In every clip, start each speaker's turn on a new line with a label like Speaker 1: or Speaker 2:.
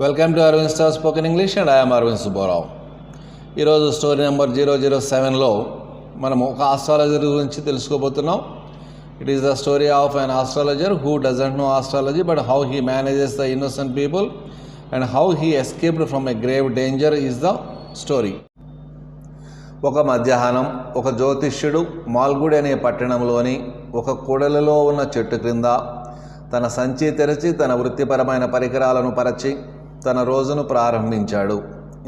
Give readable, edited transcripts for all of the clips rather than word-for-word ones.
Speaker 1: Welcome to Arvind star spoken English and I'm Arvind Subbarao. ఈరోజు story number 007లో మనము ఒక ఆస్ట్రాలజర్ గురించి తెలుసుకోబోతున్నాం. It is the story of an astrologer who doesn't know astrology but how he manages the innocent people and how he escaped from a grave danger is the story. ఒక మధ్యాహ్నం ఒక జ్యోతిష్యుడు మాల్గుడి అనే పట్టణంలోని ఒక కూడలిలో ఉన్న చెట్టు క్రింద తన సంచి తెరచి తన వృత్తిపరమైన పరికరాలను పరచి తన రోజును ప్రారంభించాడు.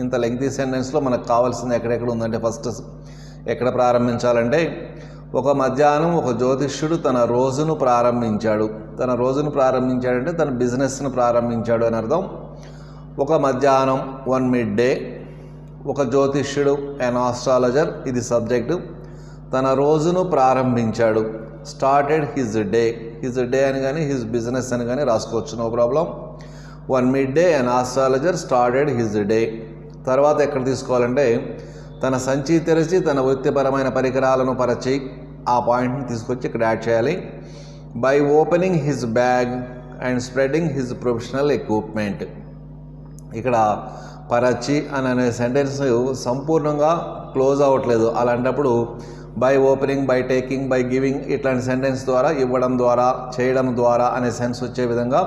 Speaker 1: ఇంత లెంగ్తీ సెంటెన్స్లో మనకు కావాల్సింది ఎక్కడెక్కడ ఉందంటే, ఫస్ట్ ఎక్కడ ప్రారంభించాలంటే, ఒక మధ్యాహ్నం ఒక జ్యోతిష్యుడు తన రోజును ప్రారంభించాడు. తన రోజును ప్రారంభించాడంటే తన బిజినెస్ను ప్రారంభించాడు అని అర్థం. ఒక మధ్యాహ్నం, వన్ మిడ్ డే, ఒక జ్యోతిష్యుడు అన్ ఆస్ట్రాలజర్, ఇది సబ్జెక్టు, తన రోజును ప్రారంభించాడు. Started his day. His day అని కానీ హిజ్ బిజినెస్ అని కానీ రాసుకోవచ్చు, no problem. One midday an astrologer started his day. తర్వాత ఎక్కడ తీసుకోవాలంటే, తన సంచి తెరిచి తన వృత్తిపరమైన పరికరాలను పరచి, ఆ పాయింట్ని తీసుకొచ్చి ఇక్కడ యాడ్ చేయాలి. By opening his bag and spreading his professional equipment. ఇక్కడ పరచి అని అనే సెంటెన్స్ సంపూర్ణంగా క్లోజ్ అవ్వట్లేదు. అలాంటప్పుడు by opening, by taking, by giving ఇట్లాంటి సెంటెన్స్ ద్వారా, ఇవ్వడం ద్వారా, చేయడం ద్వారా అనే సెన్స్ వచ్చే విధంగా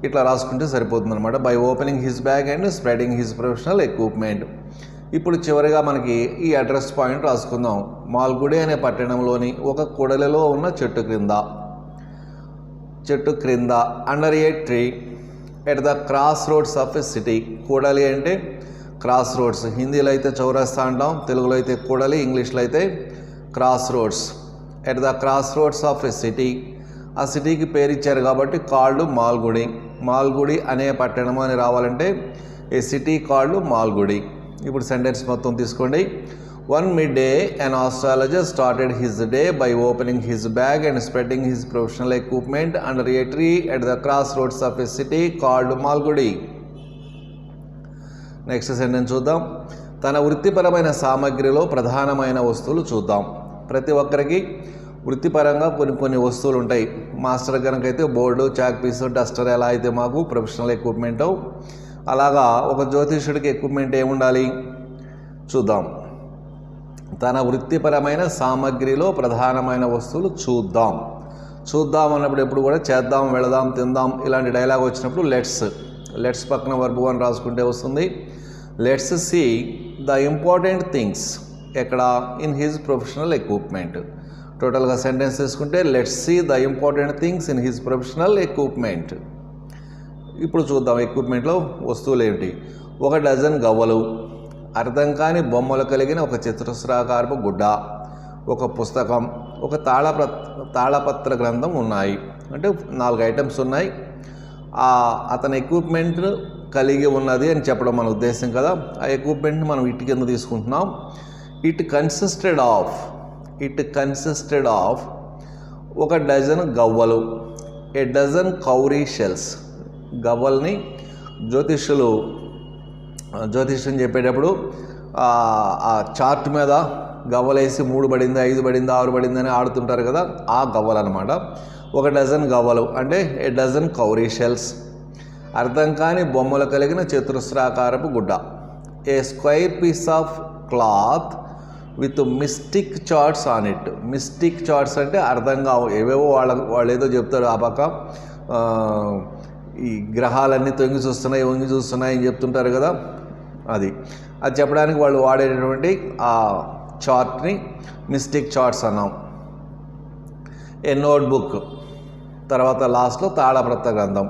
Speaker 1: ఇట్లా రాసుకుంటే సరిపోతుంది అనమాట. By opening his bag and spreading his professional equipment. ఇప్పుడు చివరిగా మనకి ఈ అడ్రస్ పాయింట్ రాసుకుందాం. మాల్గుడి అనే పట్టణంలోని ఒక కూడలిలో ఉన్న చెట్టు క్రింద under A tree at the cross roads of a city. కూడలి అంటే క్రాస్ రోడ్స్, హిందీలో అయితే చౌరస్తా అంటాం, తెలుగులో అయితే కూడలి, ఇంగ్లీష్లో అయితే cross roads. At the cross roads of a city, ఆ సిటీకి పేరు ఇచ్చారు కాబట్టి కాల్డ్ మాల్గుడి. మాల్గుడి అనే పట్టణము అని రావాలంటే ఏ సిటీ కాల్డ్ మాల్గుడి. ఇప్పుడు సెంటెన్స్ మొత్తం తీసుకోండి. One midday an astrologer started his day by opening his bag and spreading his professional equipment under A tree at the cross roads of a city called Malgudi. Next sentence చూద్దాం. తన వృత్తిపరమైన సామగ్రిలో ప్రధానమైన వస్తువులు చూద్దాం. ప్రతి ఒక్కరికి వృత్తిపరంగా కొన్ని వస్తువులు ఉంటాయి. మాస్టర్ కనుకైతే బోర్డు, చాక్ పీసు, డస్టర్, ఎలా అయితే మాకు ప్రొఫెషనల్ ఎక్విప్మెంట్, అలాగా ఒక జ్యోతిష్యుడికి ఎక్విప్మెంట్ ఏముండాలి చూద్దాం. తన వృత్తిపరమైన సామగ్రిలో ప్రధానమైన వస్తువులు చూద్దాం అన్నప్పుడు ఎప్పుడు కూడా చేద్దాం, వెళదాం, తిందాం ఇలాంటి డైలాగ్ వచ్చినప్పుడు లెట్స్ పక్కన వర్బ్ అని రాసుకుంటే వస్తుంది. Let's see the important things ఎక్కడ ఇన్ హిజ్ ప్రొఫెషనల్ ఎక్విప్మెంట్. టోటల్గా సెంటెన్స్ తీసుకుంటే let's see the important things in his professional equipment. ఇప్పుడు చూద్దాం ఎక్విప్మెంట్లో వస్తువులు ఏమిటి. 1 డజన్ గవ్వలు, అర్థం కాని బొమ్మలు కలిగిన ఒక చతురస్రాకారపు గుడ్డ, ఒక పుస్తకం, ఒక తాళపత్ర గ్రంథం ఉన్నాయి. అంటే 4 ఐటమ్స్ ఉన్నాయి. అతని ఎక్విప్మెంట్ కలిగి ఉన్నది అని చెప్పడం మన ఉద్దేశం కదా. ఆ ఎక్విప్మెంట్ని మనం ఇటు కింద తీసుకుంటున్నాం. ఇట్ కన్సిస్టెడ్ ఆఫ్ 1 డజన్ గవ్వలు, ఏ డజన్ కౌరీ షెల్స్. గవ్వల్ని జ్యోతిష్యం చెప్పేటప్పుడు ఆ చార్ట్ మీద గవ్వలేసి 3 పడింది, 5 పడింది, 6 పడింది అని ఆడుతుంటారు కదా, ఆ గవ్వలు అనమాట. 1 డజన్ గవ్వలు అంటే ఏ డజన్ కౌరీ షెల్స్, అర్థం కాని బొమ్మలు కలిగిన చతురస్రాకారపు గుడ్డ, a square piece of cloth with mystic charts on it. Mystic charts అంటే అర్థం కావు, ఏవేవో వాళ్ళు ఏదో చెప్తారు ఆ పక్క, ఈ గ్రహాలన్నీ వంగి చూస్తున్నాయి అని చెప్తుంటారు కదా, అది చెప్పడానికి వాళ్ళు వాడేటటువంటి ఆ చార్ట్ని మిస్టిక్ చార్ట్స్ అన్నాం. ఏ నోట్బుక్, తర్వాత లాస్ట్లో తాళపత్ర గ్రంథం,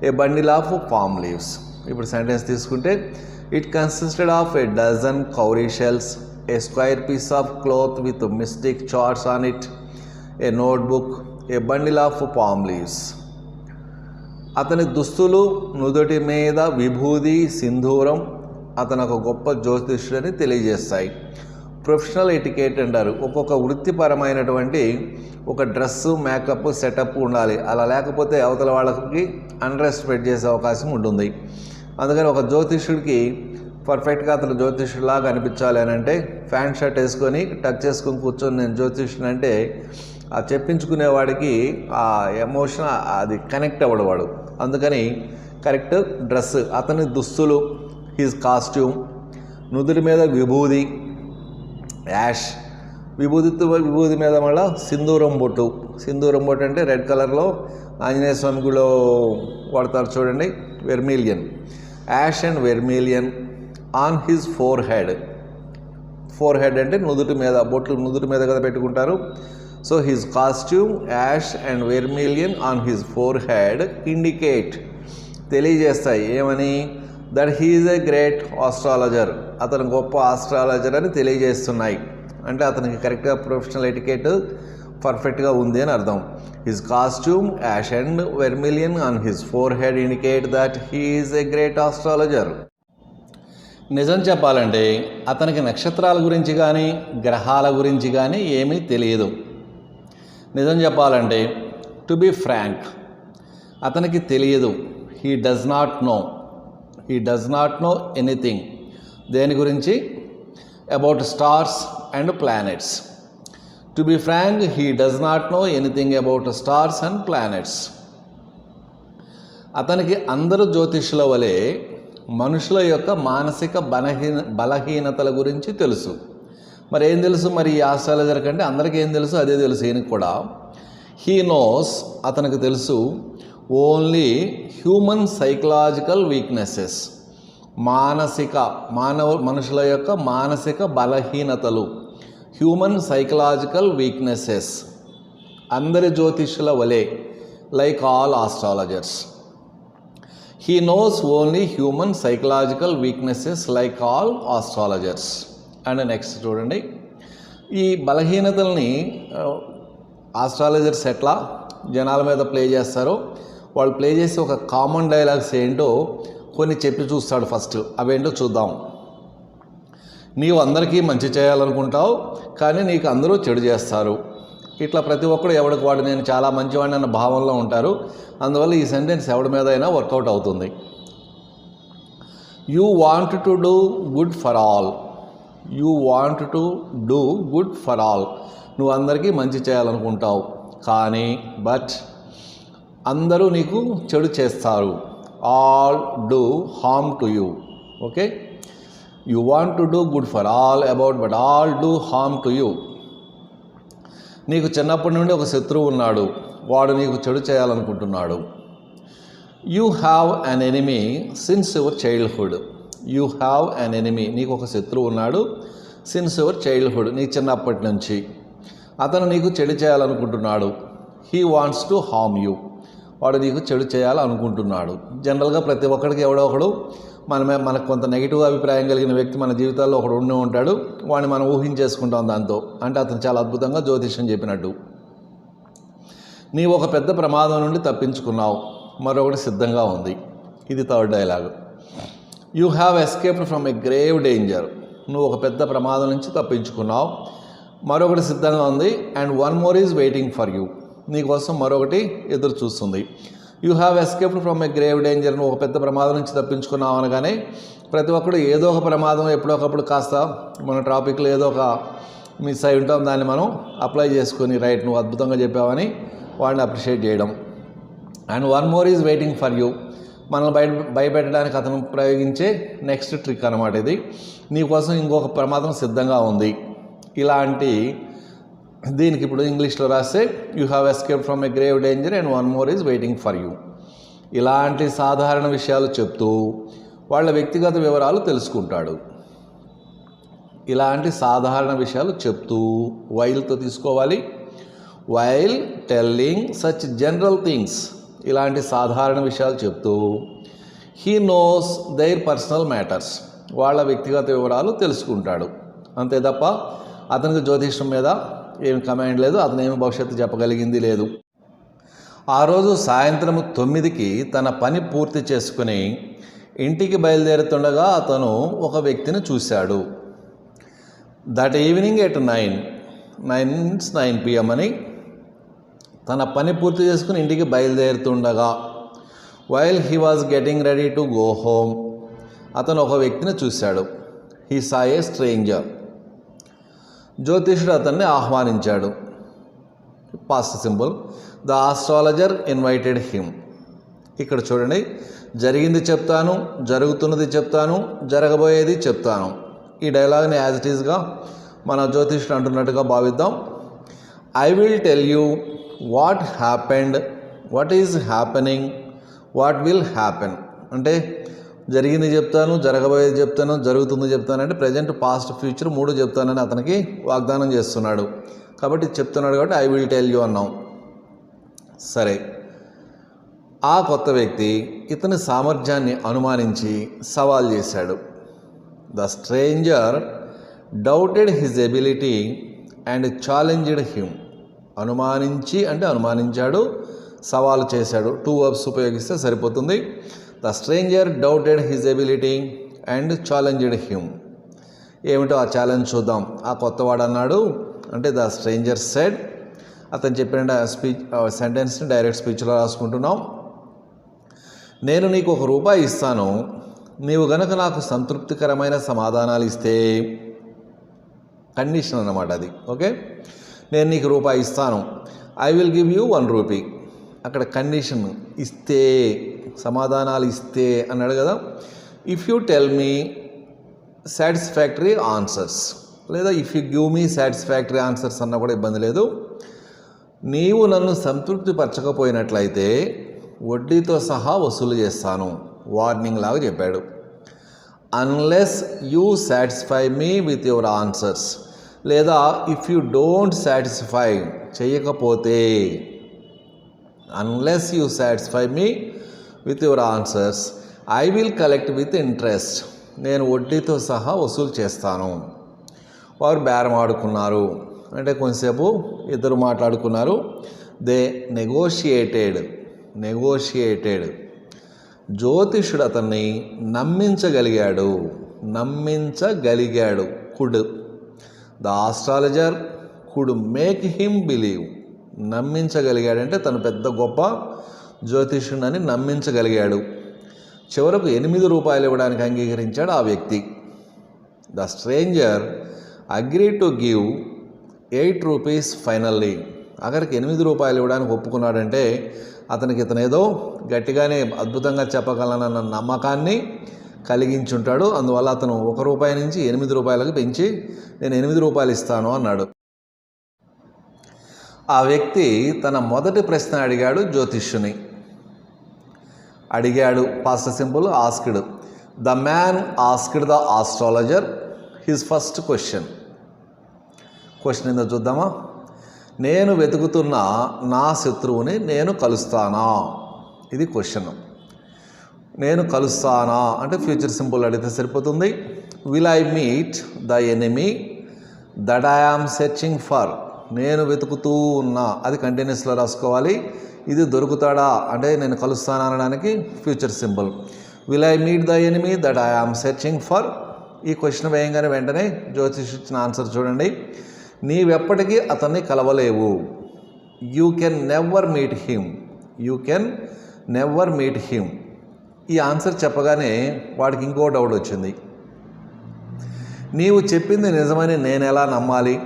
Speaker 1: a bundle of palm leaves. ఇప్పుడు సెంటెన్స్ తీసుకుంటే it consisted of a dozen cowrie shells, a square piece of cloth with mystic charts on it, a notebook, a bundle of palm leaves. అతని దుస్తులు, నుదుటి మీద విభూది, సింధూరం అతను ఒక గొప్ప జ్యోతిష్యుడని తెలియజేస్తాయి. ప్రొఫెషనల్ ఎటికేట్ అంటారు. ఒక్కొక్క వృత్తిపరమైనటువంటి ఒక డ్రెస్సు, మేకప్, సెటప్ ఉండాలి. అలా లేకపోతే అవతల వాళ్ళకి అండర్ఎస్టిమేట్ చేసే అవకాశం ఉంటుంది. అందుకని ఒక జ్యోతిష్యుడికి పర్ఫెక్ట్గా అతను జ్యోతిష్యుడిలాగా అనిపించాలి అని అంటే ప్యాంట్ షర్ట్ వేసుకొని టక్ చేసుకొని కూర్చొని నేను జ్యోతిష్యుని అంటే ఆ చెప్పించుకునేవాడికి ఆ ఎమోషన్ అది కనెక్ట్ అవ్వడు వాడు. అందుకని కరెక్ట్ డ్రెస్, అతని దుస్తులు, హిజ్ కాస్ట్యూమ్, నుదుటి మీద విభూది, యాష్, విభూది మీద మళ్ళీ సింధూరం బొట్టు. సింధూరం బొట్టు అంటే రెడ్ కలర్లో ఆంజనేయ స్వామి గుడిలో వాడతారు చూడండి, vermilion. Ash and vermilion on his forehead. Forehead అంటే నుదుటి మీద, బొట్లు నుదుటి మీద కదా పెట్టుకుంటారు. So his costume ash and vermilion on his forehead indicate, తెలియజేస్తాయి ఏమని, that he is a great astrologer, అతను గొప్ప ఆస్ట్రాలజర్ అని తెలియజేస్తున్నాయి. అంటే అతనికి కరెక్ట్గా ప్రొఫెషనల్ ఎటికేట్ పర్ఫెక్ట్గా ఉంది అని అర్థం. His costume ash and vermilion on his forehead indicate that he is a great astrologer. నిజం చెప్పాలంటే అతనికి నక్షత్రాల గురించి కానీ గ్రహాల గురించి కానీ ఏమీ తెలియదు. నిజం చెప్పాలంటే టు బి ఫ్రాంక్, అతనికి తెలియదు. He does not know anything. దేని గురించి? About stars and planets. To be frank, he does not know anything about stars and planets. అతనికి అందరూ జ్యోతిష్యుల వలె మనుషుల యొక్క మానసిక బలహీనతల గురించి తెలుసు. మరి ఏం తెలుసు? మరి ఈ ఆస్ట్రాలజర్ కంటే అందరికీ ఏం తెలుసు? అదే తెలుసు ఈయనకి కూడా. హీ నోస్, అతనికి తెలుసు, ఓన్లీ హ్యూమన్ సైకలాజికల్ వీక్నెసెస్, మనుషుల యొక్క మానసిక బలహీనతలు, హ్యూమన్ సైకలాజికల్ వీక్నెసెస్. అందరి జ్యోతిష్యుల వలె, like all astrologers. He knows only human psychological weaknesses like all astrologers. And next చూడండి, ఈ బలహీనతల్ని ఆస్ట్రాలజర్స్ ఎట్లా జనాల మీద ప్లే చేస్తారో, వాళ్ళు ప్లే చేసి ఒక కామన్ డైలాగ్స్ ఏంటో కొన్ని చెప్పి చూస్తాడు. ఫస్ట్ అవేంటో చూద్దాం. నీవు అందరికీ మంచి చేయాలనుకుంటావు, కానీ నీకు అందరూ చెడు చేస్తారు. ఇట్లా ప్రతి ఒక్కరు ఎవడికి వాడు నేను చాలా మంచివాడిని అన్న భావంలో ఉంటారు. అందువల్ల ఈ సెంటెన్స్ ఎవడి మీద అయినా వర్కౌట్ అవుతుంది. You want to do good for all. You want to do good for all. నువ్వు అందరికీ మంచి చేయాలనుకుంటావు, కానీ బట్ అందరూ నీకు చెడు చేస్తారు. All do harm to you. Okay, you want to do good for all but all do harm to you. నీకు చిన్నప్పటి నుండి ఒక శత్రువు ఉన్నాడు, వాడు నీకు చెడు చేయాలనుకుంటున్నాడు. You have an enemy since your childhood. You have an enemy, నీకు ఒక శత్రువు ఉన్నాడు. సిన్స్ యువర్ చైల్డ్హుడ్, నీ చిన్నప్పటి నుంచి. అతను నీకు చెడు చేయాలనుకుంటున్నాడు. He wants to harm you, వాడు నీకు చెడు చేయాలనుకుంటున్నాడు. జనరల్గా ప్రతి ఒక్కడికి ఎవడో ఒకడు మనకు కొంత నెగిటివ్ అభిప్రాయం కలిగిన వ్యక్తి మన జీవితాల్లో ఒకడు ఉండి ఉంటాడు. వాడిని మనం ఊహించేసుకుంటాం దాంతో. అంటే అతను చాలా అద్భుతంగా జ్యోతిష్యం చెప్పినట్టు. నీవు ఒక పెద్ద ప్రమాదం నుండి తప్పించుకున్నావు, మరొకటి సిద్ధంగా ఉంది. ఇది third dialogue. You have escaped from a grave danger. నువ్వు ఒక పెద్ద ప్రమాదం నుంచి తప్పించుకున్నావు, మరొకటి సిద్ధంగా ఉంది. And one more is waiting for you, నీకోసం మరొకటి ఎదురు చూస్తుంది. You have escaped from a grave danger. నువ్వు ఒక పెద్ద ప్రమాదం నుంచి తప్పించుకున్నావు అనగానే ప్రతి ఒక్కడు ఏదో ఒక ప్రమాదం ఎప్పుడో ఒకప్పుడు కాస్త మన టాపిక్లో ఏదో ఒక మిస్ అయి ఉంటాం, దాన్ని మనం అప్లై చేసుకొని రైట్ నువ్వు అద్భుతంగా చెప్పావని వాడిని అప్రిషియేట్ చేయడం. And one more is waiting for you, మనల్ని భయపెట్టడానికి అతను ప్రయోగించే నెక్స్ట్ ట్రిక్ అనమాట ఇది. నీకోసం ఇంకొక ప్రమాదం సిద్ధంగా ఉంది. ఇలాంటి దీనికి ఇప్పుడు ఇంగ్లీష్లో రాస్తే you have escaped from a grave danger and one more is waiting for you. ఇలాంటి సాధారణ విషయాలు చెప్తూ వాళ్ళ వ్యక్తిగత వివరాలు తెలుసుకుంటాడు. ఇలాంటి సాధారణ విషయాలు చెప్తూ వైల్తో తీసుకోవాలి. While telling such general things, ఇలాంటి సాధారణ విషయాలు చెప్తూ he knows their personal matters, వాళ్ళ వ్యక్తిగత వివరాలు తెలుసుకుంటాడు. అంతే తప్ప అతనికి జ్యోతిష్యం మీద ఏమి కమాండ్ లేదు, అతను ఏమి భవిష్యత్తు చెప్పగలిగింది లేదు. ఆ రోజు సాయంత్రం 9కి తన పని పూర్తి చేసుకుని ఇంటికి బయలుదేరుతుండగా అతను ఒక వ్యక్తిని చూశాడు. దట్ ఈవినింగ్ ఎట్ 9 PM అని తన పని పూర్తి చేసుకుని ఇంటికి బయలుదేరుతుండగా while he was getting ready to go home, అతను ఒక వ్యక్తిని చూశాడు. హీ సా ఏ స్ట్రేంజర్, జ్యోతిషుడు అతన్ని ఆహ్వానించాడు. Past simple. The astrologer invited him. ఇక్కడ చూడండి, జరిగింది చెప్తాను, జరుగుతున్నది చెప్తాను, జరగబోయేది చెప్తాను. ఈ డైలాగ్ని యాజ్ ఇట్ ఈస్గా మన జ్యోతిష్యుడు అంటున్నట్టుగా భావిద్దాం. I will tell you what happened, what is happening, what will happen. అంటే జరిగింది చెప్తాను, జరగబోయేది చెప్తాను, జరుగుతుంది చెప్తాను. అంటే ప్రజెంట్, పాస్ట్, ఫ్యూచర్ 3 చెప్తానని అతనికి వాగ్దానం చేస్తున్నాడు. కాబట్టి చెప్తున్నాడు కాబట్టి ఐ విల్ టెల్ యూ అన్నాం. సరే, ఆ కొత్త వ్యక్తి ఇతని సామర్థ్యాన్ని అనుమానించి సవాల్ చేశాడు. The stranger doubted his ability and challenged him. అనుమానించి అంటే అనుమానించాడు, సవాలు చేశాడు. 2 వర్బ్స్ ఉపయోగిస్తే సరిపోతుంది. The stranger doubted his ability and challenged him. ఏమిటో ఆ ఛాలెంజ్ చూద్దాం. ఆ కొత్తవాడు అన్నాడు, అంటే ద స్ట్రేంజర్ సెడ్, అతను చెప్పిన సెంటెన్స్ని డైరెక్ట్ స్పీచ్లో రాసుకుంటున్నాం. నేను నీకు ₹1 ఇస్తాను, నీవు గనక నాకు సంతృప్తికరమైన సమాధానాలు ఇస్తే. కండిషన్ అన్నమాట అది. ఓకే, నేను నీకు ₹1 ఇస్తాను, ఐ విల్ గివ్ యూ ₹1. అక్కడ కండిషన్ ఇస్తే, సమాధానాలు ఇస్తే అన్నాడు కదా. If you tell me satisfactory answers, లేదా if you give me satisfactory answers అన్నా కూడా ఇబ్బంది లేదు. నీవు నన్ను సంతృప్తి పరచకపోయినట్లయితే వడ్డీతో సహా వసూలు చేస్తాను. వార్నింగ్ లాగా చెప్పాడు. Unless you satisfy me with your answers, లేదా ఇఫ్ యూ డోంట్ సాటిస్ఫై, చేయకపోతే, unless you satisfy me with your answers I will collect with interest. నేను వడ్డీతో సహా వసూలు చేస్తాను. వారు బేరం ఆడుకున్నారు, అంటే కొంతసేపు ఇద్దరు మాట్లాడుకున్నారు. They negotiated. జ్యోతిష్యుడు అతన్ని నమ్మించగలిగాడు. Could. The astrologer could make him believe. నమ్మించగలిగాడంటే తను పెద్ద గొప్ప జ్యోతిష్యుడని నమ్మించగలిగాడు. చివరకు ₹8 ఇవ్వడానికి అంగీకరించాడు ఆ వ్యక్తి. The stranger agree to give ₹8 finally. అక్కడికి ₹8 ఇవ్వడానికి ఒప్పుకున్నాడంటే అతనికి ఇతనేదో గట్టిగానే అద్భుతంగా చెప్పగలనన్న నమ్మకాన్ని కలిగించుంటాడు. అందువల్ల అతను ₹1 నుంచి ₹8 పెంచి నేను ₹8 ఇస్తాను అన్నాడు. ఆ వ్యక్తి తన మొదటి ప్రశ్న అడిగాడు జ్యోతిష్యుని. Past simple, asked. The man asked the astrologer his first question ఏందో చూద్దామా. నేను వెతుకుతున్న నా శత్రువుని నేను కలుస్తానా? ఇది క్వశ్చన్. నేను కలుస్తానా అంటే ఫ్యూచర్ సింపుల్ అడిగితే సరిపోతుంది. Will I meet the enemy that I am searching for. నేను వెతుకుతూ ఉన్నా, అది కంటిన్యూస్లో రాసుకోవాలి. ఇది దొరుకుతాడా అంటే నేను కలుస్తానా అనడానికి future simple. Will I meet the enemy that I am searching for. ఈ క్వశ్చన్ వేయంగానే వెంటనే జ్యోతిష్ ఇచ్చిన ఆన్సర్ చూడండి. నీవెప్పటికీ అతన్ని కలవలేవు. You can never meet him. ఈ ఆన్సర్ చెప్పగానే వాడికి ఇంకో డౌట్ వచ్చింది. నీవు చెప్పింది నిజమని నేను ఎలా నమ్మాలి?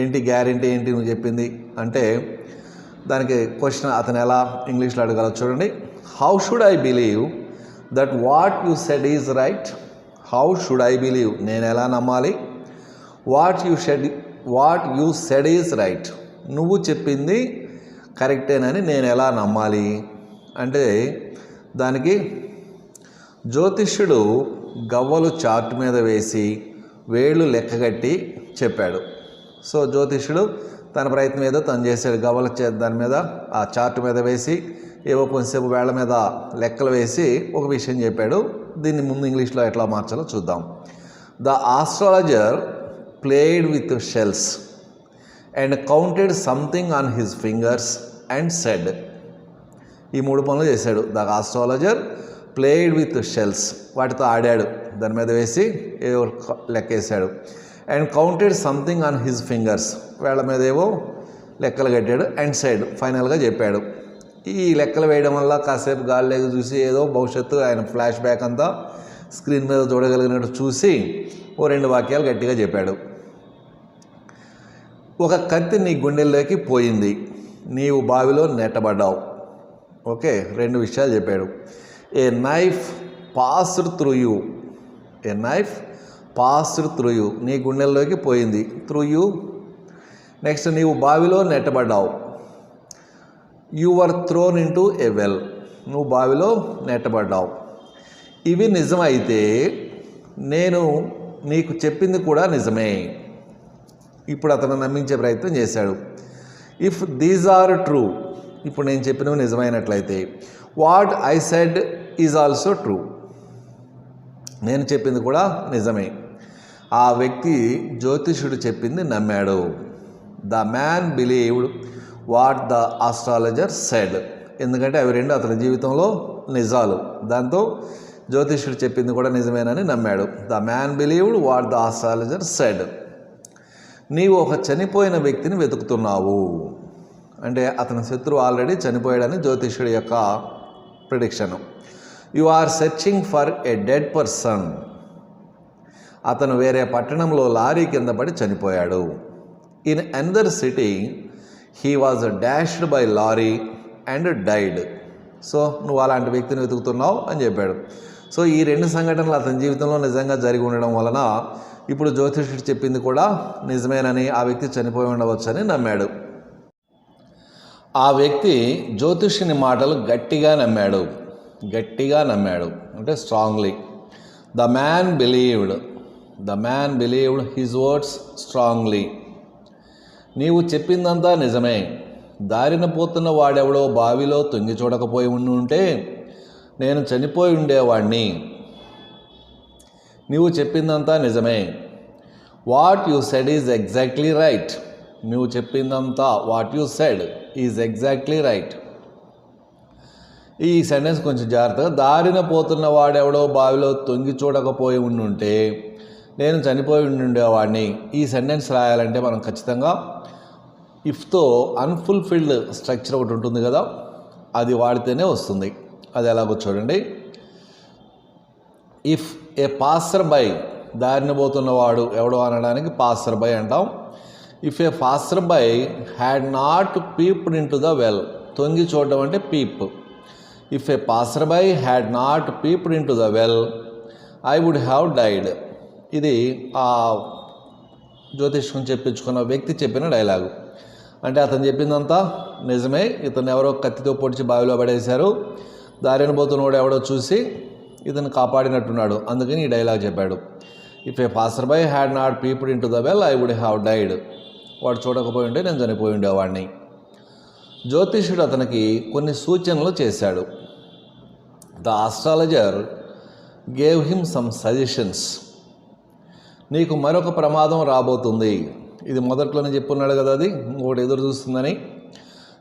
Speaker 1: ఏంటి గ్యారెంటీ ఏంటి నువ్వు చెప్పింది అంటే దానికి క్వశ్చన్ అతను ఎలా ఇంగ్లీష్లో అడగాల చూడండి. How should I believe that what you said is right? How should I believe, నేను ఎలా నమ్మాలి? What you said is right, నువ్వు చెప్పింది కరెక్టేనని నేను ఎలా నమ్మాలి అంటే దానికి జ్యోతిష్యుడు గవ్వలు చార్ట్ మీద వేసి వేళ్ళు లెక్కగట్టి చెప్పాడు. సో జ్యోతిష్యుడు తన ప్రయత్నం ఏదో తను చేశాడు. గవ్వల దాని మీద ఆ చార్ట్ మీద వేసి ఏవో కొంచెంసేపు వేళ్ల మీద లెక్కలు వేసి ఒక విషయం చెప్పాడు. దీన్ని ముందు ఇంగ్లీష్లో ఎట్లా మార్చాలో చూద్దాం. The astrologer played with shells and counted something on his fingers and said. ఈ 3 పనులు చేశాడు. The astrologer played with shells, వాటితో ఆడాడు, దాని మీద వేసి ఏవో లెక్కేశాడు. And counted something on his fingers, వేళ్ల మీద ఏవో లెక్కలు కట్టాడు. అండ్ సెడ్, ఫైనల్గా చెప్పాడు. ఈ లెక్కలు వేయడం వల్ల కాసేపు గాలిలోకి చూసి ఏదో భవిష్యత్తు ఆయన ఫ్లాష్ బ్యాక్ అంతా స్క్రీన్ మీద చూడగలిగినట్టు చూసి ఓ 2 వాక్యాలు గట్టిగా చెప్పాడు. ఒక కత్తి నీ గుండెల్లోకి పోయింది, నీవు బావిలో నెట్టబడ్డావు. ఓకే, 2 విషయాలు చెప్పాడు. A knife passed through you. A knife passed through you, నీ గుండెల్లోకి పోయింది. Through you. నెక్స్ట్, నీవు బావిలో నెట్టబడ్డావు. You were thrown into a well, నువ్వు బావిలో నెట్టబడ్డావు. ఇవి నిజమైతే నేను నీకు చెప్పింది కూడా నిజమే. ఇప్పుడు అతను నమ్మించే ప్రయత్నం చేశాడు. ఇఫ్ దీస్ ఆర్ ట్రూ, ఇప్పుడు నేను చెప్పినవి నిజమైనట్లయితే, what I said is also true, నేను చెప్పింది కూడా నిజమే. ఆ వ్యక్తి జ్యోతిషుడు చెప్పింది నమ్మాడు. The man believed what the astrologer said, ఎందుకంటే అవి రెండు అతని జీవితంలో నిజాలు. దాంతో జ్యోతిషుడు చెప్పింది కూడా నిజమేనని నమ్మాడు. The man believed what the astrologer said. నీవు ఒక చనిపోయిన వ్యక్తిని వెతుకుతున్నావు, అంటే అతని శత్రువు ఆల్రెడీ చనిపోయాడని జ్యోతిషుడి యొక్క prediction. You are searching for a dead person, అతను వేరే పట్టణంలో లారీ కింద పడి చనిపోయాడు. In another city he was dashed by lorry and died. So నువ్వు అలాంటి వ్యక్తిని వెతుకుతున్నావు అని చెప్పాడు. సో ఈ రెండు సంఘటనలు అతని జీవితంలో నిజంగా జరిగి ఉండడం వలన ఇప్పుడు జ్యోతిషుడు చెప్పింది కూడా నిజమేనని, ఆ వ్యక్తి చనిపోయి ఉండవచ్చని నమ్మాడు. ఆ వ్యక్తి జ్యోతిషుని మాటలు గట్టిగా నమ్మాడు అంటే strongly. The man believed his words strongly. నీవు చెప్పిందంతా నిజమే, దారిన పోతున్న వాడెవడో బావిలో తొంగి చూడకపోయి ఉంటే నేను చనిపోయి ఉండేవాణ్ణి. నీవు చెప్పిందంతా నిజమే. What you said is exactly right, నువ్వు చెప్పిందంతా what you said is exactly right. ఈ సెంటెన్స్ కొంచెం జాగ్రత్తగా, దారిన పోతున్న వాడెవడో బావిలో తొంగి చూడకపోయి ఉంటే నేను చనిపోయి ఉండేవాడిని. ఈ సెంటెన్స్ రాయాలంటే మనం ఖచ్చితంగా ఇఫ్తో అన్ఫుల్ఫిల్డ్ స్ట్రక్చర్ ఒకటి ఉంటుంది కదా, అది వాడితేనే వస్తుంది. అది ఎలాగో చూడండి. ఇఫ్ ఏ పాసర్ బై, దారిన పోతున్నవాడు ఎవడో అనడానికి పాసర్ బై అంటాం. If a passer by had not peeped in to the well, తొంగి చూడడం అంటే peep. If a passer by had not peeped in to the well I would have died. ఇది ఆ జ్యోతిష్యం చెప్పించుకున్న వ్యక్తి చెప్పిన డైలాగు. అంటే అతను చెప్పిందంతా నిజమే, ఇతను ఎవరో కత్తితో పొడిచి బావిలో పడేశారు, దారిన పోతున్నవాడు ఎవడో చూసి ఇతను కాపాడినట్టున్నాడు, అందుకని ఈ డైలాగ్ చెప్పాడు. If a passer by had not peeped in to the well I would have died. వాడు చూడకపోయి ఉంటే నేను చనిపోయి ఉండేవాడిని. జ్యోతిష్యుడు అతనికి కొన్ని సూచనలు చేశాడు. The astrologer gave him some suggestions. నీకు మరొక ప్రమాదం రాబోతుంది, ఇది మొదట్లోనే చెప్పున్నాడు కదా, అది ఇంకోటి ఎదురు చూస్తుందని.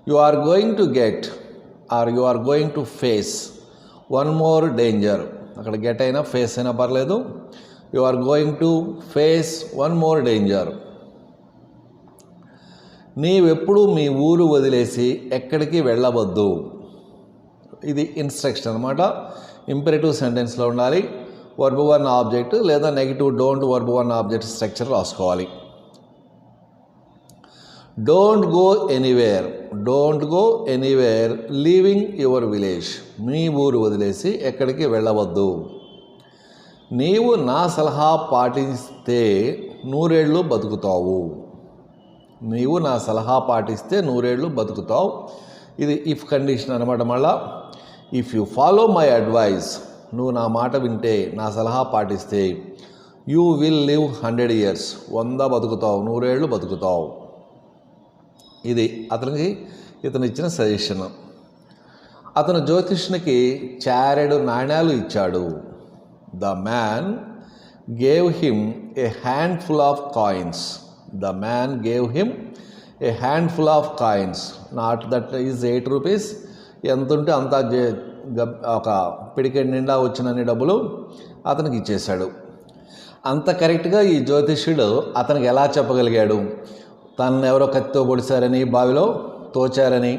Speaker 1: You are going to get or you are going to face one more danger. అక్కడ గెట్ అయినా ఫేస్ అయినా పర్లేదు. You are going to face one more danger. నీవెప్పుడు మీ ఊరు వదిలేసి ఎక్కడికి వెళ్ళవద్దు. ఇది ఇన్స్ట్రక్షన్ అనమాట. ఇంపెరేటివ్ సెంటెన్స్లో ఉండాలి. వర్బ్ వన్ ఆబ్జెక్ట్ లేదా negative don't verb one object structure రాసుకోవాలి. Don't go anywhere leaving your village. మీ ఊరు వదిలేసి ఎక్కడికి వెళ్ళవద్దు. నీవు నా సలహా పాటిస్తే నూరేళ్ళు బతుకుతావు. నీవు నా సలహా పాటిస్తే నూరేళ్ళు బతుకుతావు. ఇది ఇఫ్ కండిషన్ అనమాట. మళ్ళా if you follow my advice, నువ్వు నా మాట వింటే, నా సలహా పాటిస్తే, యూ విల్ లివ్ 100 years, 100 బతుకుతావు, నూరేళ్ళు బతుకుతావు. ఇది ఇతను ఇచ్చిన సజెషన్. అతను జ్యోతిష్యునికి చారెడు నాణ్యాలు ఇచ్చాడు. The man gave him a handful of coins. The man gave him a handful of coins. Not that is 8 rupees. ఎంత ఉంటే అంత ఒక పిడికెట్ నిండా వచ్చినన్ని డబ్బులు అతనికి ఇచ్చేశాడు. అంత కరెక్ట్గా ఈ జ్యోతిష్యుడు అతనికి ఎలా చెప్పగలిగాడు? తనను ఎవరో కత్తితో పొడిచారని, బావిలో తోచారని,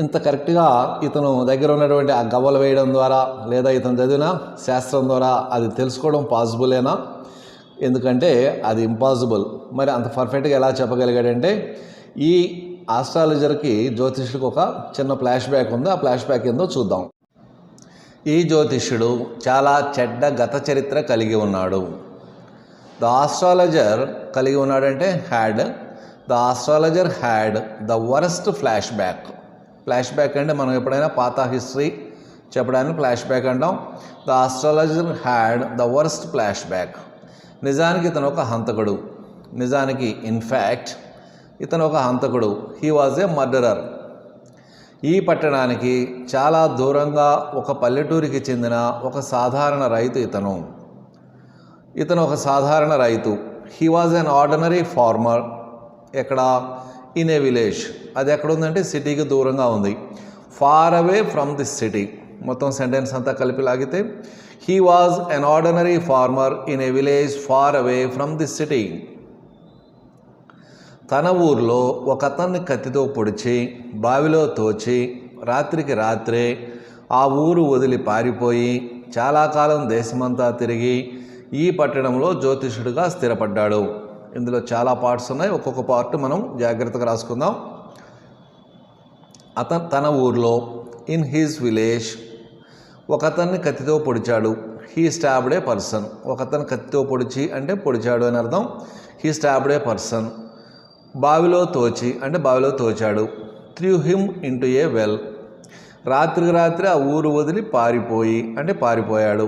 Speaker 1: ఇంత కరెక్ట్గా ఇతను దగ్గర ఉన్నటువంటి ఆ గవ్వలు వేయడం ద్వారా లేదా ఇతను చదివిన శాస్త్రం ద్వారా అది తెలుసుకోవడం పాసిబులేనా? ఎందుకంటే అది ఇంపాసిబుల్. మరి అంత పర్ఫెక్ట్గా ఎలా చెప్పగలిగాడంటే, ఈ ఆస్ట్రాలజర్కి జ్యోతిష్యుడికి ఒక చిన్న ఫ్లాష్ బ్యాక్ ఉంది. ఆ ఫ్లాష్ బ్యాక్ ఏందో చూద్దాం. ఈ జ్యోతిష్యుడు చాలా చెడ్డ గత చరిత్ర కలిగి ఉన్నాడు. ద ఆస్ట్రాలజర్ కలిగి ఉన్నాడంటే the astrologer had the worst flash back. Flash back అంటే మనం ఎప్పుడైనా పాత హిస్టరీ చెప్పడానికి ఫ్లాష్ బ్యాక్ అంటాం. The astrologer had the worst flash back. నిజానికి ఇతను ఒక హంతకుడు. నిజానికి ఇన్ఫ్యాక్ట్ ఇతను ఒక హంతకుడు. He was a murderer. ఈ పట్టణానికి చాలా దూరంగా ఒక పల్లెటూరికి చెందిన ఒక సాధారణ రైతు ఇతను ఒక సాధారణ రైతు. He was an ordinary farmer. ఎక్కడ? In a village. అది ఎక్కడ ఉందంటే సిటీకి దూరంగా ఉంది. Far away from this city. మొత్తం సెంటెన్స్ అంతా కలిపి లాగితే he was an ordinary farmer in a village far away from this city. తన ఊర్లో ఒక అతన్ని కత్తితో పొడిచి బావిలో తోచి రాత్రికి రాత్రే ఆ ఊరు వదిలి పారిపోయి చాలా కాలం దేశమంతా తిరిగి ఈ పట్టణంలో జ్యోతిష్యుడిగా స్థిరపడ్డాడు. ఇందులో చాలా పార్ట్స్ ఉన్నాయి. ఒక్కొక్క పార్ట్ మనం జాగ్రత్తగా రాసుకుందాం. తన ఊర్లో ఇన్ హిజ్ విలేజ్ ఒక అతన్ని కత్తితో పొడిచాడు. He stabbed a person. ఒక అతను కత్తితో పొడిచి అంటే పొడిచాడు అని అర్థం. He stabbed a person. బావిలో తోచి అంటే బావిలో తోచాడు. Threw him into a well. రాత్రికి రాత్రి ఆ ఊరు వదిలి పారిపోయి అంటే పారిపోయాడు.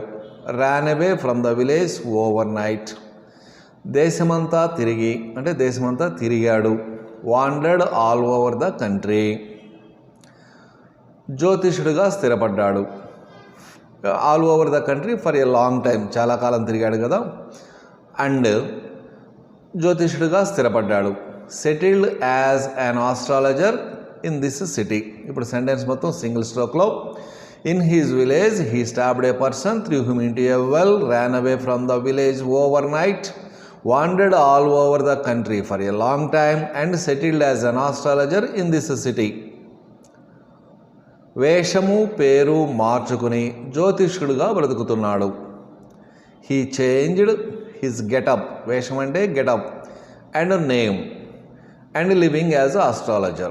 Speaker 1: Ran away from the village overnight. దేశమంతా తిరిగి అంటే దేశమంతా తిరిగాడు. Wandered all over the country. జ్యోతిష్యుడిగా స్థిరపడ్డాడు. All over the country for a long time. చాలా కాలం తిరిగాడు కదా. అండ్ జ్యోతిష్యుడిగా స్థిరపడ్డాడు. Settled as an astrologer in this city. ఇప్పుడు సెంటెన్స్ మొత్తం సింగిల్ స్ట్రోక్లో. In his village he stabbed a person threw him into a well ran away from the village overnight wandered all over the country for a long time and settled as an astrologer in this city. వేషము పేరు మార్చుకుని జ్యోతిష్కుడుగా బ్రతుకుతున్నాడు. He changed his getup. వేషం అంటే getup. And name and living as an astrologer.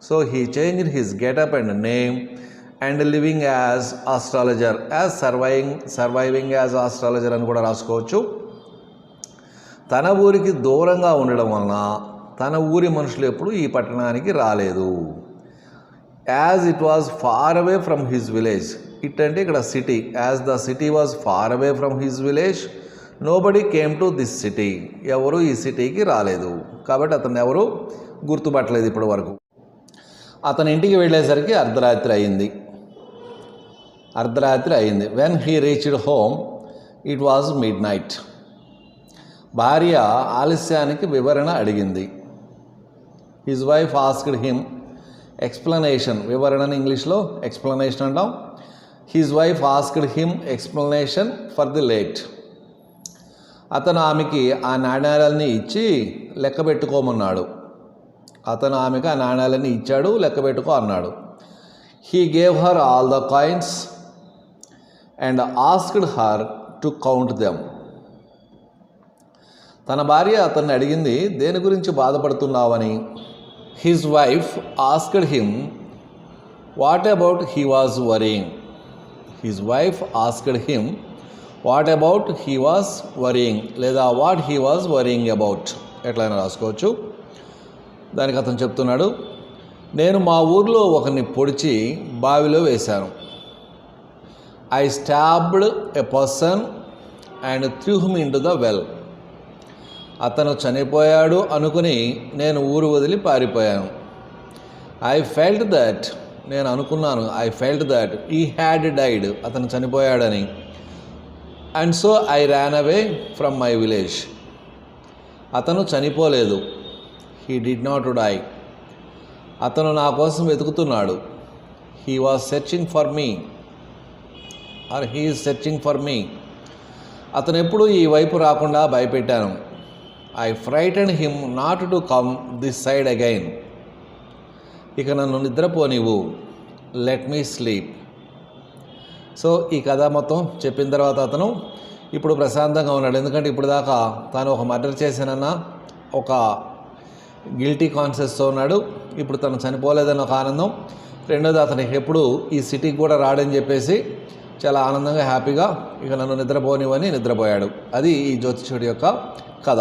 Speaker 1: So he changed his getup and name and living as astrologer, as surviving as astrologer అని కూడా రాసుకోవచ్చు. తన ఊరికి దూరంగా ఉండడం వలన తన ఊరి మనుషులు ఎప్పుడు ఈ పట్టణానికి రాలేదు. As it was far away from his village. It అంటే ఇక్కడ city. As the city was far away from his village nobody came to this city. ఎవరు ఈ సిటీకి రాలేదు కాబట్టి అతను ఎవరు గుర్తుపట్టలేదు ఇప్పటి వరకు. అతని ఇంటికి వెళ్ళేసరికి అర్ధరాత్రి అయింది. When he reached home it was midnight. భార్య ఆలస్యానికి వివరణ అడిగింది. His wife asked him explanation. వివరణని ఇంగ్లీష్లో ఎక్స్ప్లెనేషన్ అంటాం. His wife asked him explanation for the late. అతను ఆమెకి ఆ నాణ్యాలన్నీ ఇచ్చి లెక్క పెట్టుకోమన్నాడు. అతను ఆమెకు ఆ నాణ్యాలన్నీ ఇచ్చాడు, లెక్క పెట్టుకో అన్నాడు. He gave her all the coins and asked her to count them. తన భార్య అతన్ని అడిగింది, దేని గురించి బాధపడుతున్నావని. His wife asked him what about he was worrying. His wife asked him what about he was worrying లేదా what he was worrying about ఎట్లయినా రాసుకోవచ్చు. దానికి అతను చెప్తున్నాడు, నేను మా ఊర్లో ఒకరిని పొడిచి బావిలో వేశాను. I stabbed a person and through him into the well. అతను చనిపోయాడు అనుకుని నేను ఊరు వదిలి పారిపోయాను. I felt that. నేను అనుకున్నాను. I felt that he had died. అతను చనిపోయాడని. And so I ran away from my village. అతను చనిపోలేదు. He did not die. అతను నా కోసం వెతుకుతున్నాడు. He was searching for me or he is searching for me. అతను ఎప్పుడు ఈ వైపు రాకుండా భయపెట్టాను. I frightened him not to come this side again. ఇక నన్ను నిద్రపోనివ్వు. Let me sleep. సో ఈ కథ మొత్తం చెప్పిన తర్వాత అతను ఇప్పుడు ప్రశాంతంగా ఉన్నాడు. ఎందుకంటే ఇప్పుడు దాకా తాను ఒక మర్డర్ చేశానన్న ఒక గిల్టీ కాన్షియస్తో ఉన్నాడు. ఇప్పుడు తను చనిపోలేదన్న ఒక ఆనందం. రెండోది అతనికి ఎప్పుడు ఈ సిటీకి కూడా రాడని చెప్పేసి చాలా ఆనందంగా హ్యాపీగా ఇక నన్ను నిద్రపోనివని నిద్రపోయాడు. అది ఈ జ్యోతిష్యుడి యొక్క కథ.